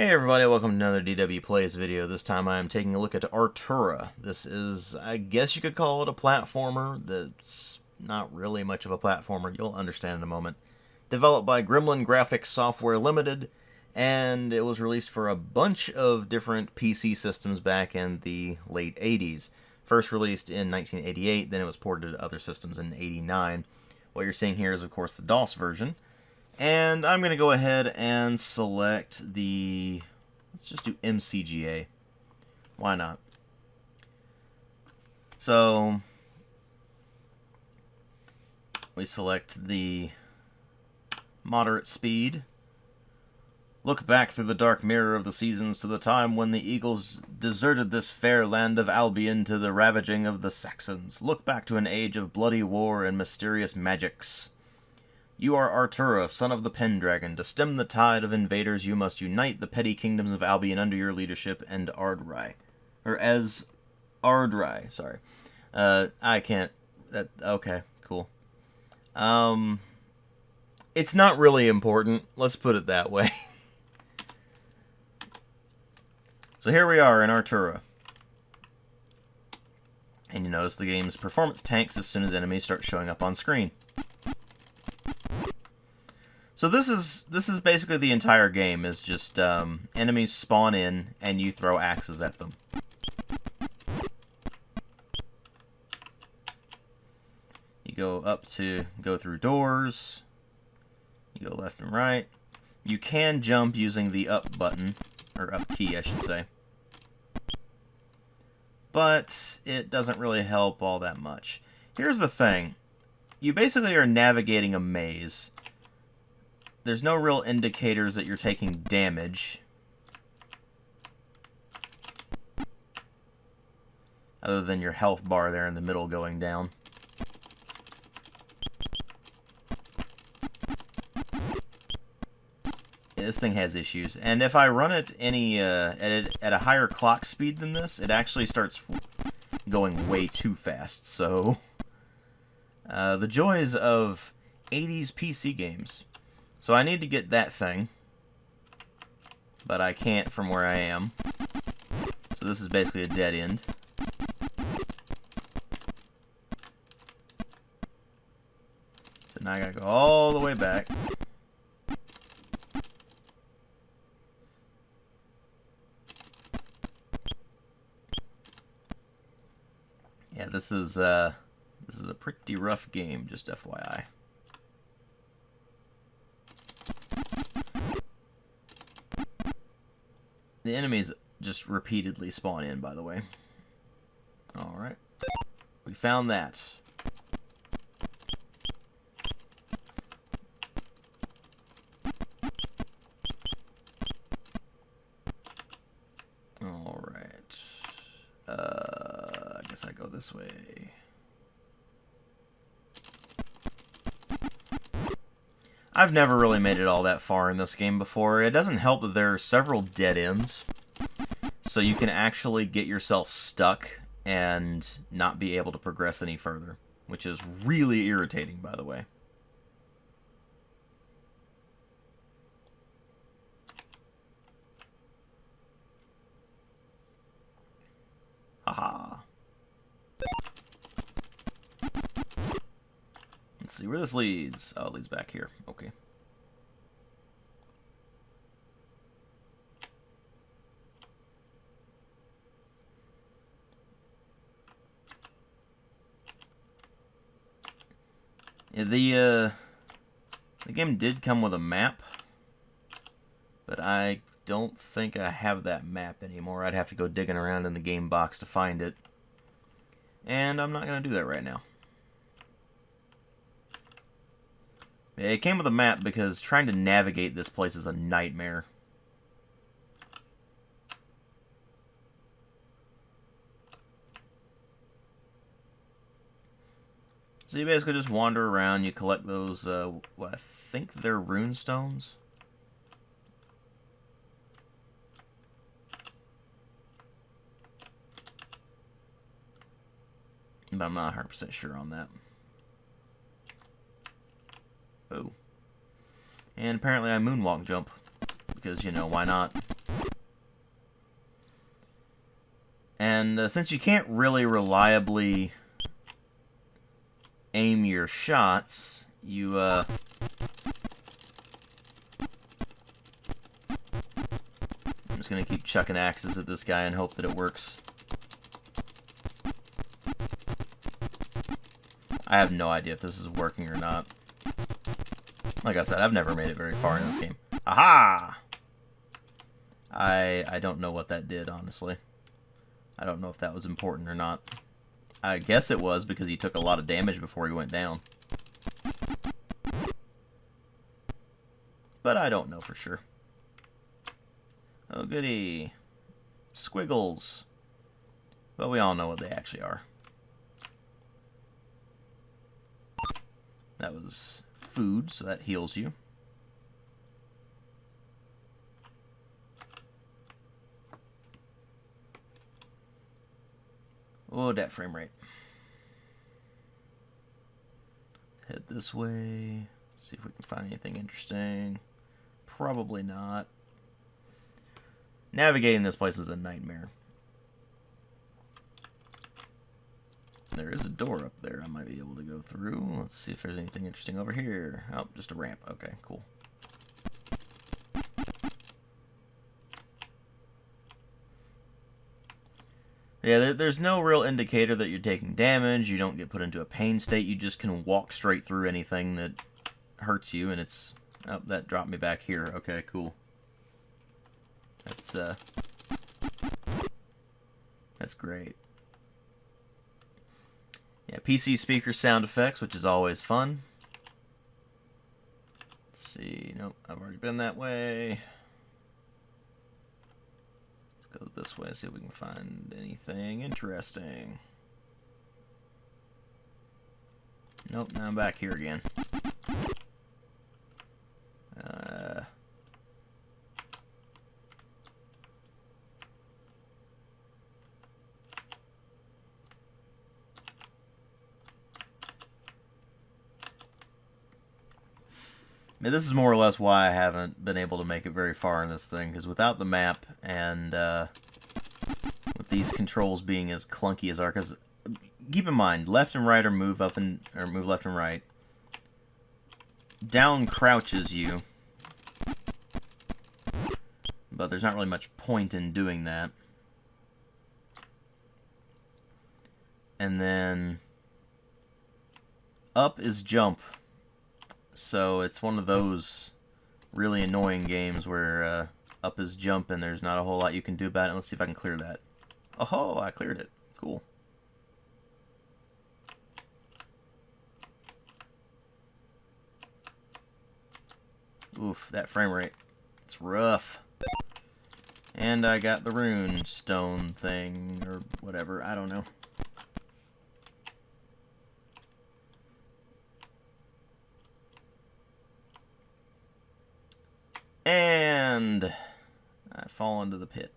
Hey everybody, welcome to another DW Plays video. This time I am taking a look at Artura. This is, I guess you could call it a platformer. That's not really much of a platformer. You'll understand in a moment. Developed by Gremlin Graphics Software Limited, and it was released for a bunch of different PC systems back in the late 80s. First released in 1988, then it was ported to other systems in 89. What you're seeing here is, of course, the DOS version. And I'm going to go ahead and select the, let's just do MCGA. Why not? So, we select the moderate speed. Look back through the dark mirror of the seasons to the time when the Eagles deserted this fair land of Albion to the ravaging of the Saxons. Look back to an age of bloody war and mysterious magics. You are Artura, son of the Pendragon. To stem the tide of invaders, you must unite the petty kingdoms of Albion under your leadership and Ardrai. Or as Ardrai, sorry. I can't... okay, cool. It's not really important. Let's put it that way. So here we are in Artura. And you notice the game's performance tanks as soon as enemies start showing up on screen. So this is basically the entire game, is just enemies spawn in and you throw axes at them. You go through doors. You go left and right. You can jump using the up button, or up key I should say. But it doesn't really help all that much. Here's the thing. You basically are navigating a maze. There's no real indicators that you're taking damage, other than your health bar there in the middle going down. Yeah, this thing has issues, and if I run it at a higher clock speed than this, it actually starts going way too fast. So the joys of 80s PC games. So I need to get that thing, but I can't from where I am. So this is basically a dead end. So now I gotta go all the way back. Yeah, this is a pretty rough game, just FYI. The enemies just repeatedly spawn in, by the way. Alright. We found that. Alright. I guess I go this way. I've never really made it all that far in this game before. It doesn't help that there are several dead ends, so you can actually get yourself stuck and not be able to progress any further, which is really irritating, by the way. Haha. Let's see where this leads. Oh, it leads back here. Okay. Yeah, the game did come with a map, but I don't think I have that map anymore. I'd have to go digging around in the game box to find it, and I'm not going to do that right now. It came with a map because trying to navigate this place is a nightmare. So you basically just wander around, you collect those, well, I think they're rune stones. But I'm not 100% sure on that. Oh. And apparently I moonwalk jump. Because, you know, why not? And since you can't really reliably aim your shots, I'm just going to keep chucking axes at this guy and hope that it works. I have no idea if this is working or not. Like I said, I've never made it very far in this game. Aha! I don't know what that did, honestly. I don't know if that was important or not. I guess it was, because he took a lot of damage before he went down. But I don't know for sure. Oh, goody. Squiggles. Well, we all know what they actually are. That was food, so that heals you. Oh, that frame rate. Head this way. See if we can find anything interesting. Probably not. Navigating this place is a nightmare. There is a door up there I might be able to go through. Let's see if there's anything interesting over here. Oh, just a ramp. Okay, cool. Yeah, there's no real indicator that you're taking damage. You don't get put into a pain state. You just can walk straight through anything that hurts you, and it's... Oh, that dropped me back here. Okay, cool. That's great. Yeah, PC speaker sound effects, which is always fun. Let's see. Nope, I've already been that way. Go this way, see if we can find anything interesting. Nope, now I'm back here again. I mean, this is more or less why I haven't been able to make it very far in this thing, because without the map and with these controls being as clunky as are, because keep in mind, left and right are move up and or move left and right. Down crouches you, but there's not really much point in doing that. And then up is jump. So it's one of those really annoying games where up is jump and there's not a whole lot you can do about it. Let's see if I can clear that. Oh, I cleared it. Cool. Oof, that frame rate. It's rough. And I got the rune stone thing, or whatever. I don't know. And I fall into the pit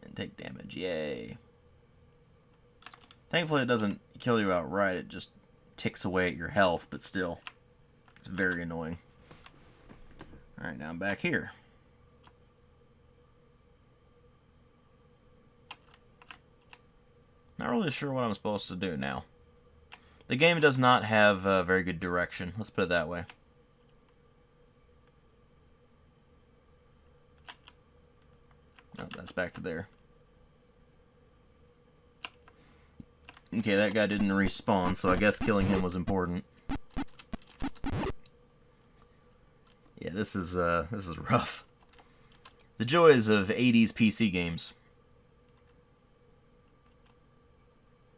and take damage. Yay. Thankfully it doesn't kill you outright. It just ticks away at your health, but still. It's very annoying. Alright, now I'm back here. Not really sure what I'm supposed to do now. The game does not have very good direction. Let's put it that way. Oh, that's back to there. Okay, that guy didn't respawn, so I guess killing him was important. Yeah, this is rough. The joys of 80s PC games.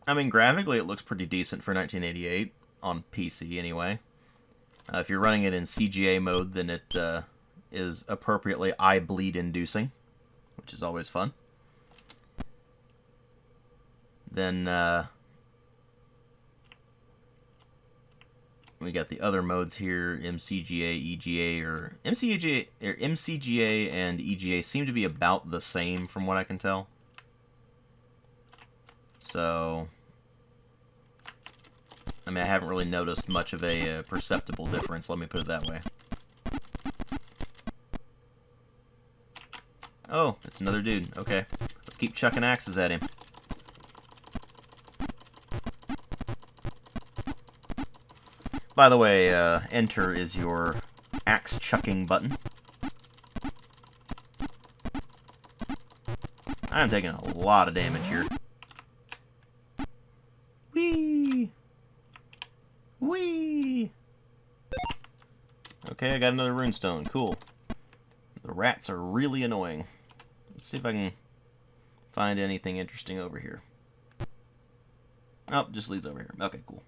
I mean, graphically it looks pretty decent for 1988, on PC anyway. If you're running it in CGA mode, then it is appropriately eye bleed inducing, which is always fun. Then we got the other modes here, MCGA, EGA, or MCGA and EGA seem to be about the same from what I can tell. So, I mean, I haven't really noticed much of a perceptible difference, let me put it that way. Oh, it's another dude. Okay, let's keep chucking axes at him. By the way, enter is your axe chucking button. I'm taking a lot of damage here. Whee! Whee! Okay, I got another runestone. Cool. The rats are really annoying. Let's see if I can find anything interesting over here. Oh, just leads over here. Okay, cool.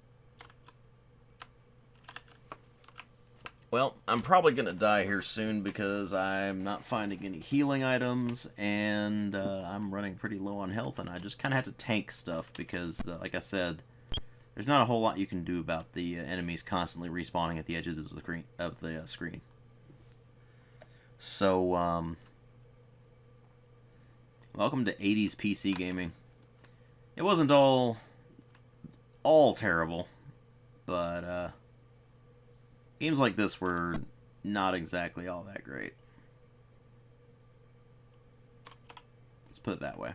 Well, I'm probably going to die here soon because I'm not finding any healing items, and I'm running pretty low on health, and I just kind of have to tank stuff because, like I said, there's not a whole lot you can do about the enemies constantly respawning at the edge of the screen. So, welcome to 80s PC gaming. It wasn't all terrible, but games like this were not exactly all that great. Let's put it that way.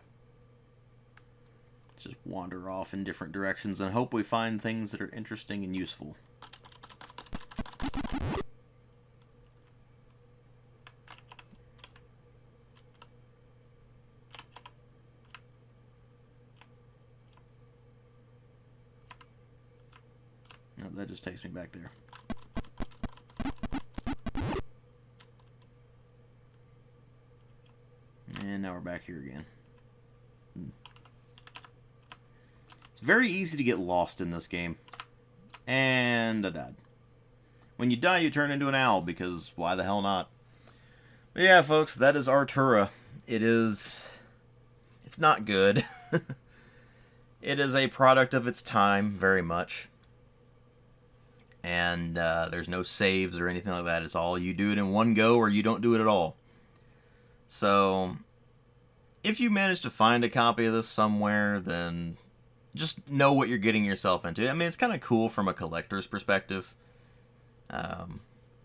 Let's just wander off in different directions and hope we find things that are interesting and useful. Oh, that just takes me back there. And now we're back here again. It's very easy to get lost in this game. And I died. When you die, you turn into an owl, because why the hell not? But yeah, folks, that is Artura. It's not good. It is a product of its time, very much. And there's no saves or anything like that. It's all you do it in one go or you don't do it at all. So, if you manage to find a copy of this somewhere, then just know what you're getting yourself into. I mean, it's kind of cool from a collector's perspective.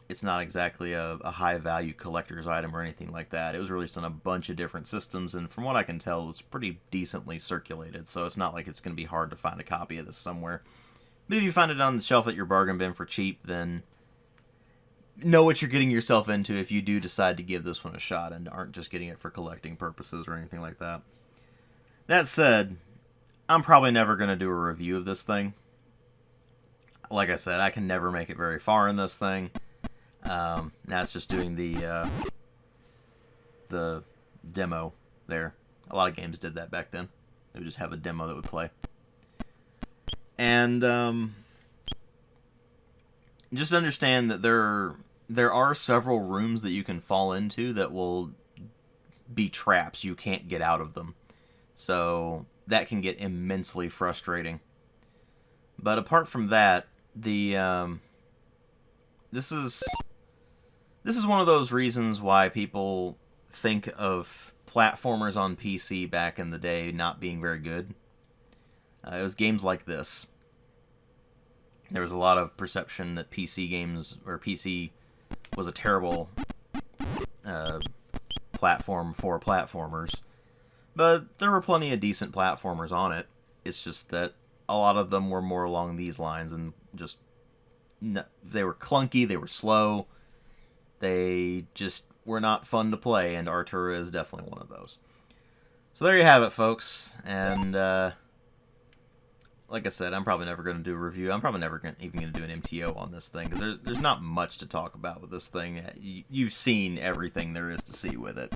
It's not exactly a high-value collector's item or anything like that. It was released on a bunch of different systems, and from what I can tell, it was pretty decently circulated, so it's not like it's going to be hard to find a copy of this somewhere. But if you find it on the shelf at your bargain bin for cheap, then know what you're getting yourself into if you do decide to give this one a shot and aren't just getting it for collecting purposes or anything like that. That said, I'm probably never going to do a review of this thing. Like I said, I can never make it very far in this thing. Now it's just doing the demo there. A lot of games did that back then. They would just have a demo that would play. And just understand that there are several rooms that you can fall into that will be traps. You can't get out of them. So that can get immensely frustrating. But apart from that, this is one of those reasons why people think of platformers on PC back in the day not being very good. It was games like this. There was a lot of perception that PC was a terrible platform for platformers. But there were plenty of decent platformers on it. It's just that a lot of them were more along these lines and just... they were clunky, they were slow, they just were not fun to play, and Artura is definitely one of those. So there you have it, folks, and like I said, I'm probably never going to do a review. I'm probably never even going to do an MTO on this thing, because there's not much to talk about with this thing. You've seen everything there is to see with it.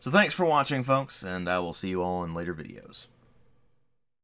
So thanks for watching, folks, and I will see you all in later videos.